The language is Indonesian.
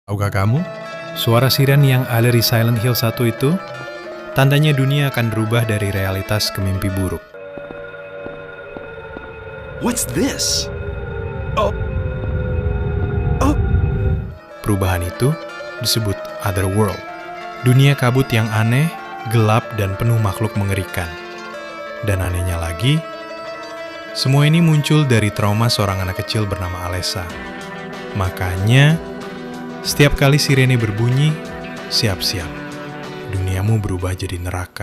Tahukah kamu, suara siren yang ada di Silent Hill 1 itu, tandanya dunia akan berubah dari realitas ke mimpi buruk. What's this? Oh. Oh. Perubahan itu disebut Otherworld. Dunia kabut yang aneh, gelap, dan penuh makhluk mengerikan. Dan anehnya lagi, semua ini muncul dari trauma seorang anak kecil bernama Alessa. Makanya, setiap kali sirene berbunyi, siap-siap. Duniamu berubah jadi neraka.